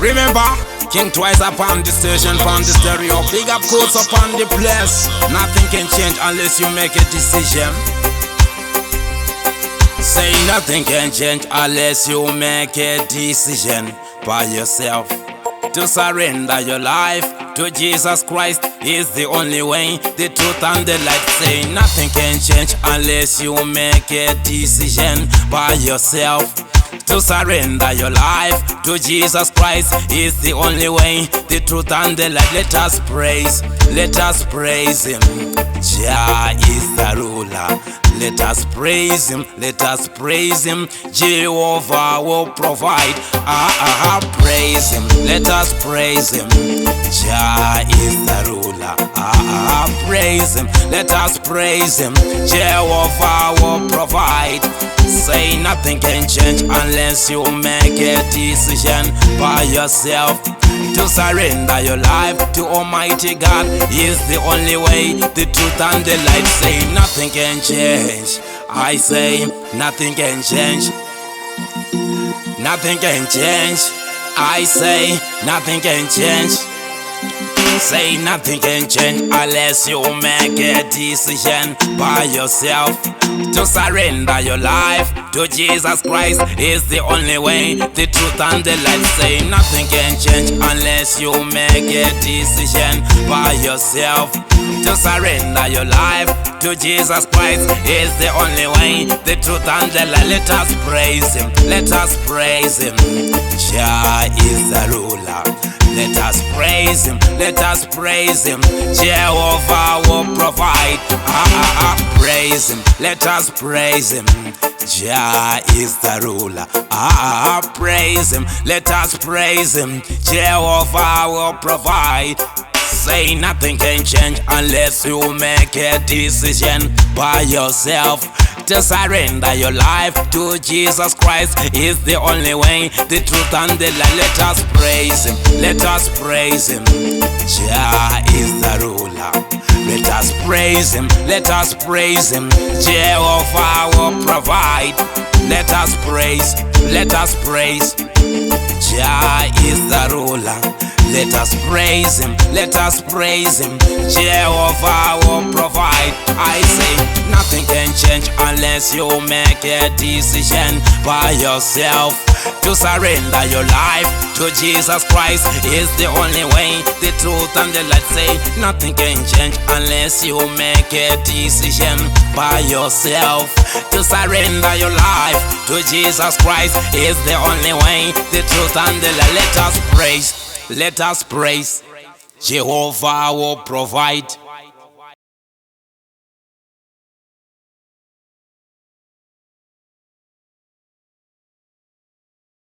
Remember, King Twice upon the station, upon the stereo. Big up codes upon the place. Nothing can change unless you make a decision. Say nothing can change unless you make a decision by yourself to surrender your life to Jesus Christ is the only way, the truth and the light. Say nothing can change unless you make a decision by yourself to surrender your life to Jesus Christ is the only way, the truth and the light. Let us praise him. Jah is the ruler. Let us praise him, Jehovah will provide. Praise him, let us praise him. Jah is the ruler. Praise him, let us praise him. Jehovah will provide. Say nothing can change unless you make a decision by yourself to surrender your life to Almighty God is the only way, the truth and the light. Say nothing can change. I say nothing can change. Nothing can change. I say nothing can change. Say nothing can change unless you make a decision by yourself to surrender your life to Jesus Christ is the only way, the truth and the light. Say nothing can change unless you make a decision by yourself to surrender your life to Jesus Christ is the only way, the truth and the light. Let us praise him, let us praise him. Jah is the ruler. Let us praise him, let us praise him. Jehovah will provide. Praise him, let us praise him. Jah is the ruler. Praise him, let us praise him. Jehovah will provide. Say nothing can change unless you make a decision by yourself to surrender your life to Jesus Christ is the only way, the truth and the light. Let us praise him, let us praise him. Jah is the ruler. Let us praise him, let us praise him. Jehovah will provide. Let us praise, let us praise. Jah is the ruler. Let us praise him, let us praise him. Jehovah will provide. I say nothing can change unless you make a decision by yourself to surrender your life to Jesus Christ is the only way, the truth and the light. Say nothing can change unless you make a decision by yourself to surrender your life to Jesus Christ is the only way, the truth and the light. Let us praise, let us praise. Jehovah will provide.